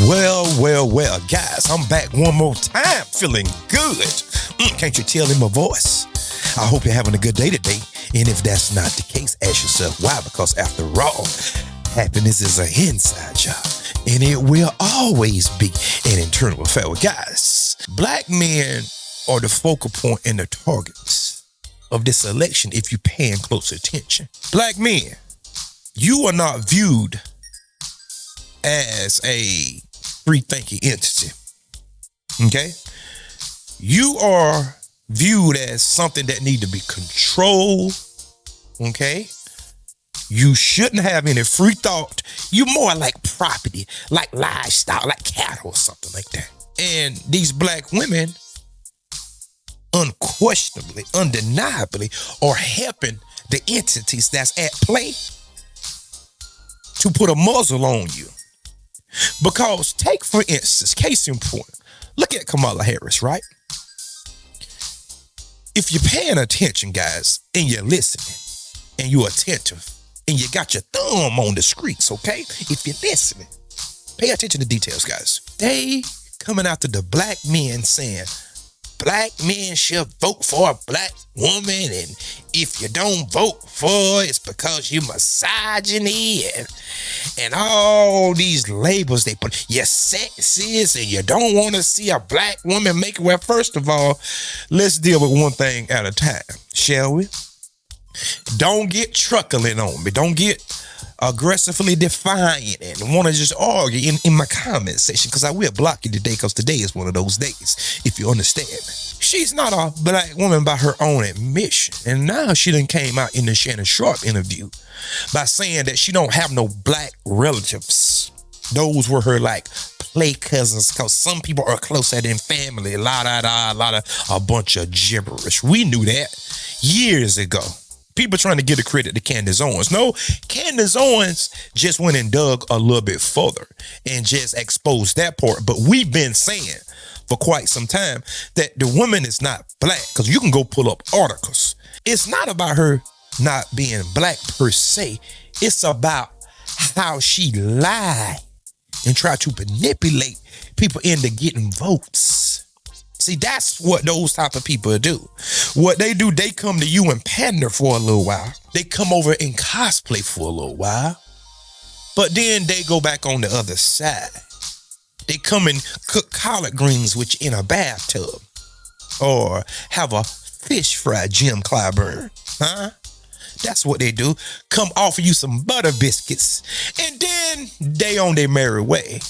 Well, guys, I'm back one more time, feeling good. Can't you tell in my voice? I hope you're having a good day today. And if that's not the case, ask yourself why. Because after all, happiness is an inside job. And it will always be an internal affair. Well, guys, black men are the focal point and the targets of this election if you're paying close attention. Black men, you are not viewed as a free-thinking entity, okay? You are viewed as something that need to be controlled, okay? You shouldn't have any free thought. You're more like property, like livestock, like cattle or something like that. And these black women, unquestionably, undeniably, are helping the entities that's at play to put a muzzle on you. Because take, for instance, case in point, look at Kamala Harris, right? If you're paying attention, guys, and you're listening, and you're attentive, and you got your thumb on the streets, okay? If you're listening, pay attention to details, guys. They coming after the black men saying, black men should vote for a black woman, and if you don't vote for her, it's because you misogyny and all these labels they put. You're sexist and you don't want to see a black woman make it. Well, first of all, let's deal with one thing at a time, shall we? Don't get truckling on me. Don't get aggressively defiant and want to just argue in my comment section, because I will block you today, because today is one of those days, if you understand me. She's not a black woman by her own admission. And now she done came out in the Shannon Sharp interview by saying that she don't have no black relatives. Those were her like play cousins, because some people are closer than family. A bunch of gibberish. We knew that years ago. People trying to get the credit to Candace Owens. No, Candace Owens just went and dug a little bit further and just exposed that part. But we've been saying for quite some time that the woman is not black, because you can go pull up articles. It's not about her not being black per se. It's about how she lied and tried to manipulate people into getting votes. See, that's what those type of people do. What they do, they come to you and pander for a little while. They come over and cosplay for a little while. But then they go back on the other side. They come and cook collard greens with you in a bathtub. Or have a fish fry Jim Clyburn. Huh? That's what they do. Come offer you some butter biscuits. And then they on their merry way.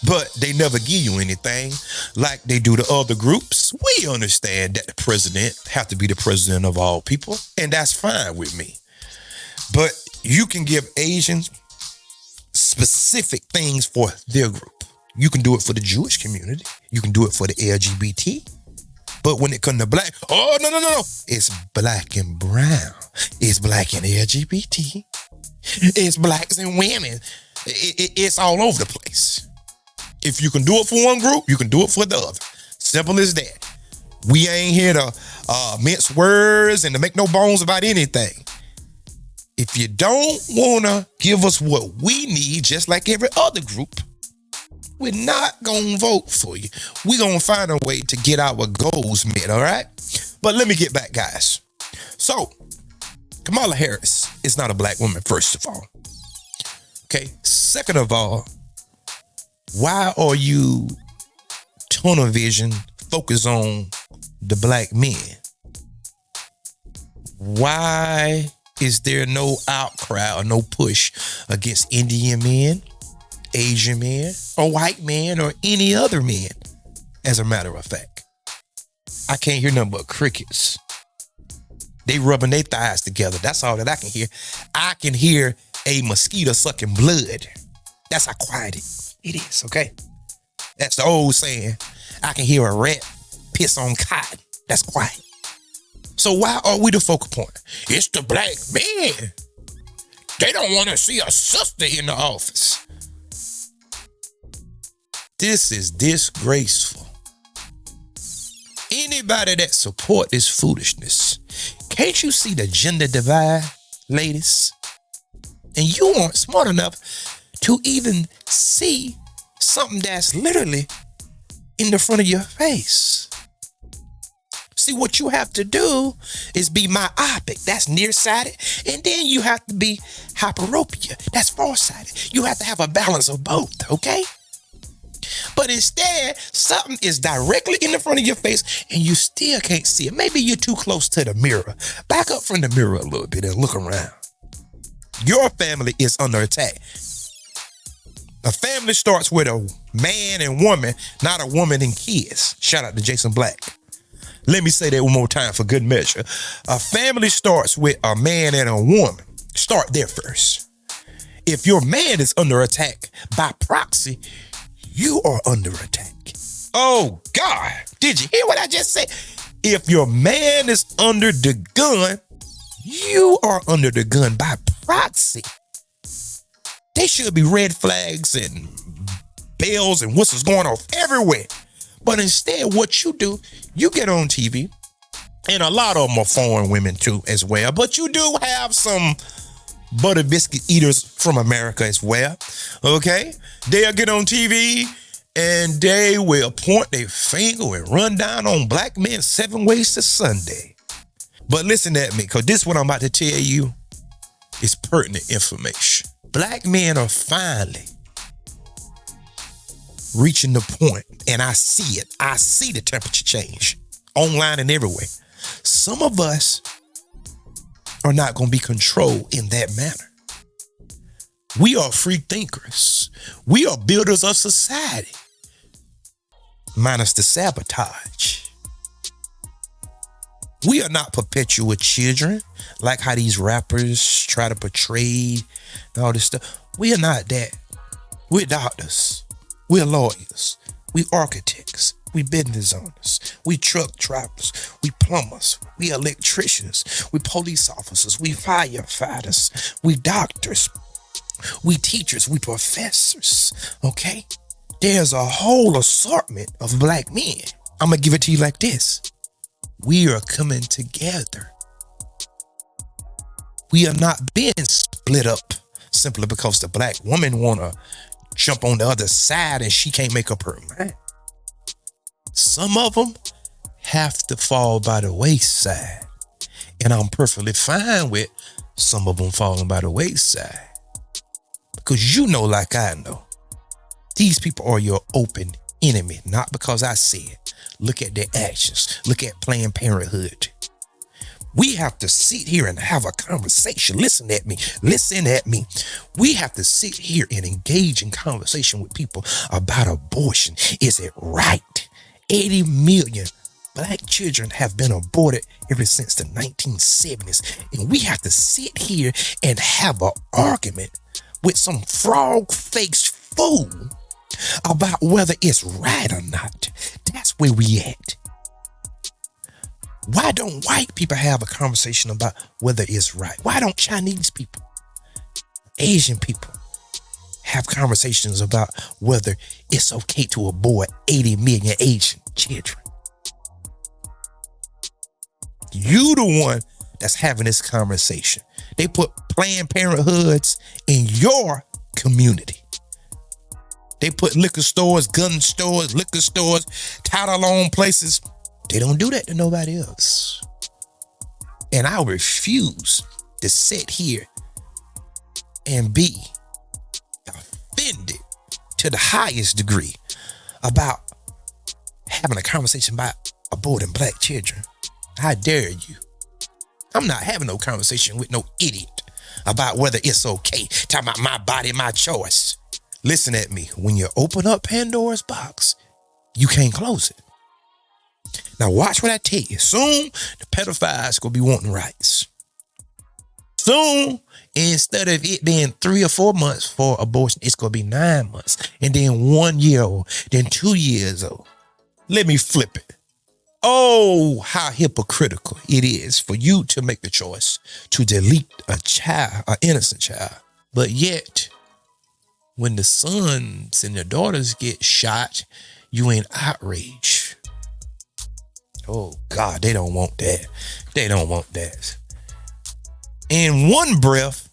But they never give you anything like they do to other groups. We understand that the president have to be the president of all people, and that's fine with me. But you can give Asians specific things for their group. You can do it for the Jewish community. You can do it for the LGBT. But when it comes to black, oh, no. It's black and brown. It's black and LGBT. It's blacks and women. It's all over the place. If you can do it for one group, you can do it for the other. Simple as that. We ain't here to mince words and to make no bones about anything. If you don't want to give us what we need, just like every other group, we're not going to vote for you. We're going to find a way to get our goals met, all right? But let me get back, guys. So, Kamala Harris is not a black woman, first of all. Okay? Second of all, why are you tunnel vision focused on the black men? Why is there no outcry or no push against Indian men, Asian men, or white men, or any other men? As a matter of fact, I can't hear nothing but crickets. They rubbing their thighs together. That's all that I can hear. I can hear a mosquito sucking blood. That's how quiet it is, okay? That's the old saying. I can hear a rat piss on cotton. That's quiet. So why are we the focal point? It's the black men. They don't want to see a sister in the office. This is disgraceful. Anybody that support this foolishness, can't you see the gender divide, ladies? And you aren't smart enough to even see something that's literally in the front of your face. See, what you have to do is be myopic. That's nearsighted. And then you have to be hyperopia. That's farsighted. You have to have a balance of both, okay? But instead, something is directly in the front of your face and you still can't see it. Maybe you're too close to the mirror. Back up from the mirror a little bit and look around. Your family is under attack. A family starts with a man and woman, not a woman and kids. Shout out to Jason Black. Let me say that one more time for good measure. A family starts with a man and a woman. Start there first. If your man is under attack by proxy, you are under attack. Oh God, did you hear what I just said? If your man is under the gun, you are under the gun by proxy. There should be red flags and bells and whistles going off everywhere. But instead, what you do, you get on TV, and a lot of them are foreign women too as well. But you do have some butter biscuit eaters from America as well. Okay? They'll get on TV and they will point their finger and run down on black men 7 ways to Sunday. But listen at me, because this is what I'm about to tell you is pertinent information. Black men are finally reaching the point, and I see it. I see the temperature change online and everywhere. Some of us are not going to be controlled in that manner. We are free thinkers. We are builders of society, minus the sabotage. We are not perpetual children like how these rappers try to portray and all this stuff. We are not that. We're doctors. We're lawyers. We architects. We business owners. We truck drivers. We plumbers. We electricians. We police officers. We firefighters. We doctors. We teachers. We professors. Okay? There's a whole assortment of black men. I'm going to give it to you like this. We are coming together. We are not being split up simply because the black woman want to jump on the other side and she can't make up her mind. Some of them have to fall by the wayside. And I'm perfectly fine with some of them falling by the wayside. Because you know, like I know, these people are your open enemy, not because I say it. Look at their actions. Look at Planned Parenthood. We have to sit here and have a conversation. Listen at me. Listen at me. We have to sit here and engage in conversation with people about abortion. Is it right? 80 million black children have been aborted ever since the 1970s. And we have to sit here and have an argument with some frog-faced fool about whether it's right or not. That's where we at. Why don't white people have a conversation about whether it's right? Why don't Chinese people, Asian people have conversations about whether it's okay to abort 80 million Asian children? You the one that's having this conversation. They put Planned Parenthoods in your community. They put liquor stores, gun stores, liquor stores, title-owned places. They don't do that to nobody else. And I refuse to sit here and be offended to the highest degree about having a conversation about aborting black children. How dare you? I'm not having no conversation with no idiot about whether it's okay. Talking about my body, my choice. Listen at me. When you open up Pandora's box, you can't close it. Now watch what I tell you. Soon, the pedophiles gonna be wanting rights. Soon, instead of it being 3 or 4 months for abortion, it's gonna be 9 months. And then 1 year old, then 2 years old. Let me flip it. Oh, how hypocritical it is for you to make the choice to delete a child, an innocent child. But yet, when the sons and the daughters get shot, you ain't outraged. Oh God, they don't want that. They don't want that. In one breath,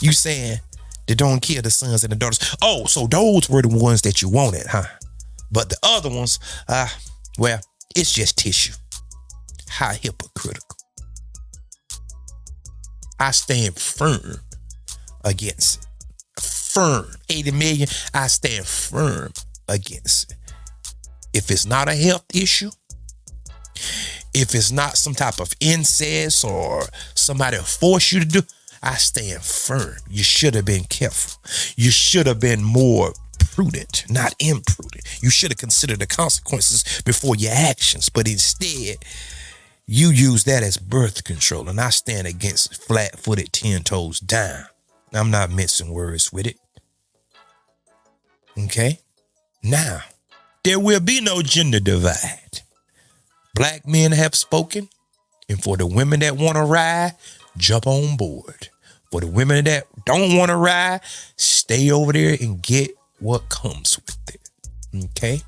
you saying They don't kill the sons and the daughters. Oh, so those were the ones that you wanted, huh? But the other ones, well, it's just tissue. How hypocritical. I stand firm against it. Firm. 80 million, I stand firm against it. If it's not a health issue, if it's not some type of incest or somebody force you to do, I stand firm. You should have been careful. You should have been more prudent, not imprudent. You should have considered the consequences before your actions, but instead, you use that as birth control, and I stand against flat-footed, 10 toes down. I'm not mincing words with it. Okay? Now, there will be no gender divide. Black men have spoken, and for the women that want to ride, jump on board. For the women that don't want to ride, stay over there and get what comes with it. Okay?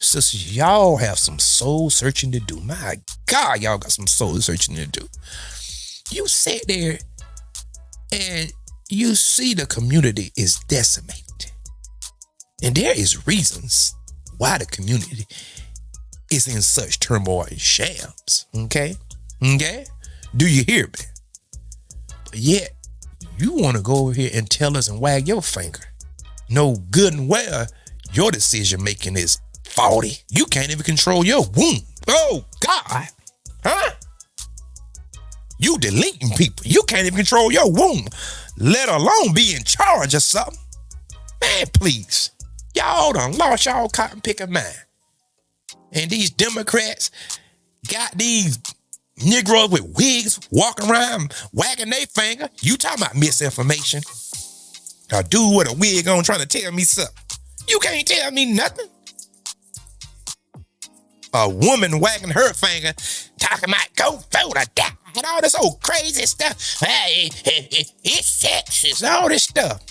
Sisters, y'all have some soul searching to do. My God, y'all got some soul searching to do. You sit there and you see the community is decimated. And there is reasons why the community is in such turmoil and shams. Okay? Okay? Do you hear me? But yet, you want to go over here and tell us and wag your finger. No good and well, your decision making is faulty. You can't even control your womb. Oh, God. Huh? You deleting people. You can't even control your womb, let alone be in charge of something. Man, please. Y'all done lost y'all cotton picking mind. And these Democrats got these Negroes with wigs walking around wagging their finger. You talking about misinformation. A dude with a wig on trying to tell me something. You can't tell me nothing. A woman wagging her finger talking about go vote or die and all this old crazy stuff. Hey, it's sexist, all this stuff.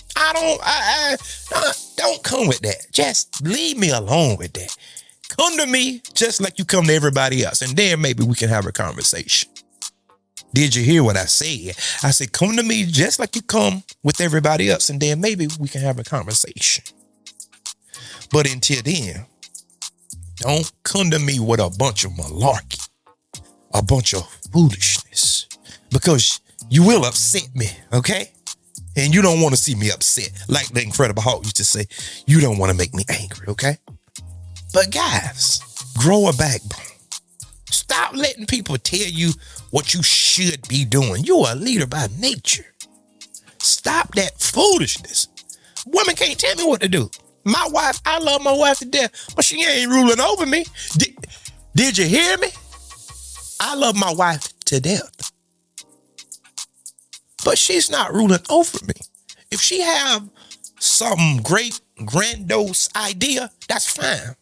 Don't come with that. Just leave me alone with that. Come to me just like you come to everybody else, and then maybe we can have a conversation. Did you hear what I said? I said, come to me just like you come with everybody else, and then maybe we can have a conversation. But until then, don't come to me with a bunch of malarkey, a bunch of foolishness, because you will upset me, okay? And you don't want to see me upset. Like the Incredible Hulk used to say, you don't want to make me angry, okay? But guys, grow a backbone. Stop letting people tell you what you should be doing. You're a leader by nature. Stop that foolishness. Women can't tell me what to do. My wife, I love my wife to death, but she ain't ruling over me. Did you hear me? I love my wife to death, but she's not ruling over me. If she have some great grandiose idea, that's fine.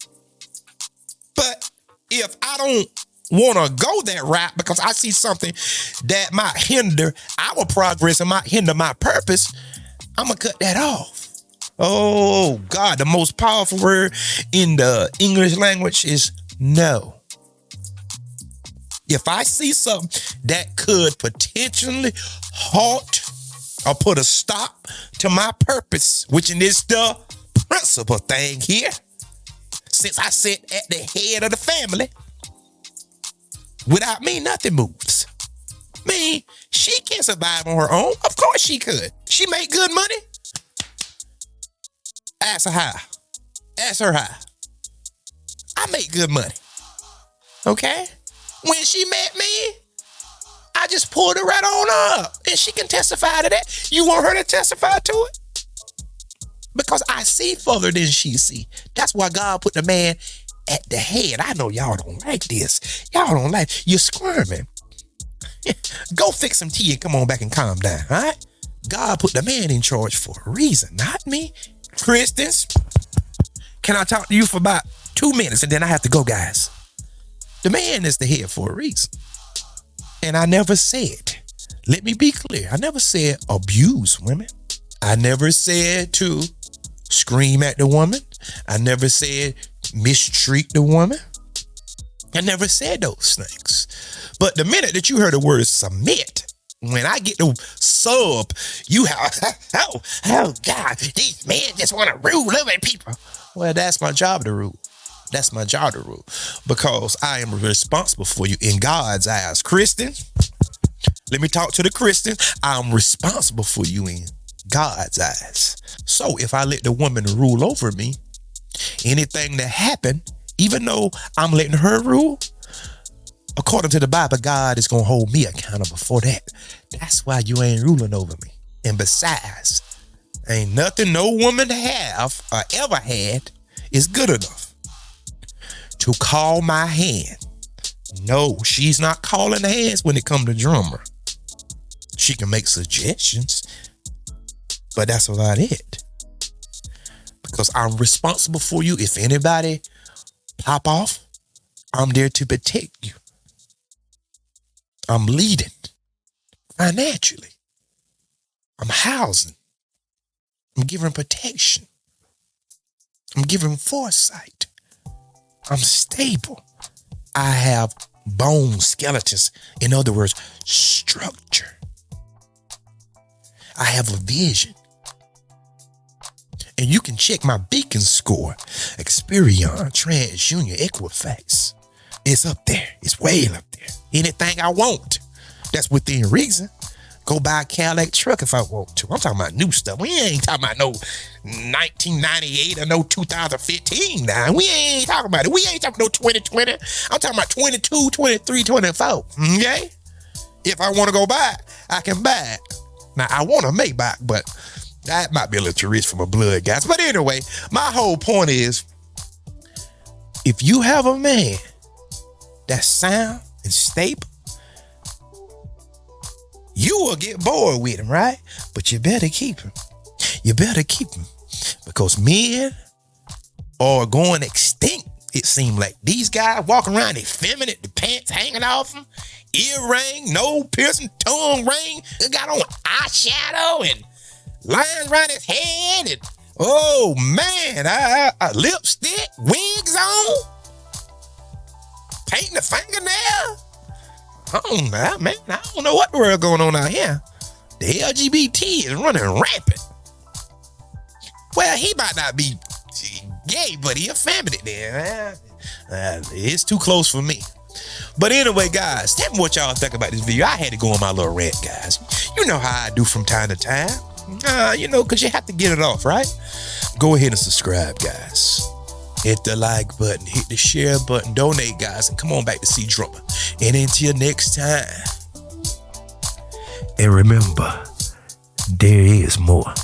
But if I don't want to go that route because I see something that might hinder our progress and might hinder my purpose, I'm going to cut that off. Oh, God, the most powerful word in the English language is no. If I see something that could potentially halt or put a stop to my purpose, which is the principal thing here, since I sit at the head of the family, without me, nothing moves. Me, she can survive on her own. Of course she could. She make good money. Ask her how. Ask her how. I make good money. Okay? When she met me, I just pulled her right on up. And she can testify to that. You want her to testify to it? Because I see further than she see. That's why God put the man at the head. I know y'all don't like this. Y'all don't like, you're squirming. Go fix some tea and come on back and calm down, all right? God put the man in charge for a reason, not me. Christians, can I talk to you for about 2 minutes and then I have to go, guys? The man is the head for a reason. And I never said, let me be clear, I never said abuse women. I never said to scream at the woman. I never said mistreat the woman. I never said those things. But the minute that you heard the word submit, When I get to sub, you have, oh God, these men just want to rule over people. Well, that's my job to rule. That's my job to rule. Because I am responsible for you in God's eyes. Christians, let me talk to the Christians. I'm responsible for you in God's eyes. So if I let the woman rule over me, anything that happened, even though I'm letting her rule, according to the Bible, God is going to hold me accountable for that. That's why you ain't ruling over me. And besides, ain't nothing no woman have or ever had is good enough to call my hand. No, she's not calling hands when it comes to drummer. She can make suggestions, but that's about it. Because I'm responsible for you. If anybody pop off, I'm there to protect you. I'm leading financially. I'm housing. I'm giving protection. I'm giving foresight. I'm stable. I have bone skeletons. In other words, structure. I have a vision. And you can check my beacon score. Experion, TransUnion, Equifax. It's up there. It's way up there. Anything I want, that's within reason. Go buy a Cadillac truck if I want to. I'm talking about new stuff. We ain't talking about no 1998 or no 2015 now. We ain't talking about it. We ain't talking no 2020. I'm talking about 22, 23, 24. Okay? If I want to go buy it, I can buy it. Now, I want a Maybach, but that might be a little too rich for my blood, guys. But anyway, my whole point is, if you have a man that's sound and stable, you will get bored with him, right? But you better keep him. You better keep him. Because men are going extinct, it seems like. These guys walking around effeminate, the pants hanging off them, earring, nose piercing, tongue ring. They got on eyeshadow and lines around his head. And, oh, man, lipstick, wigs on, painting the fingernail. Oh, man, I don't know what the world going on out here. The LGBT is running rampant. Well, he might not be gay, but he effeminate there. It's too close for me. But anyway, guys, tell me what y'all think about this video. I had to go on my little rant, guys. You know how I do from time to time. Because you have to get it off, right? Go ahead and subscribe, guys. Hit the like button, hit the share button, donate, guys, and come on back to see Drummer. And until next time. And remember, there is more.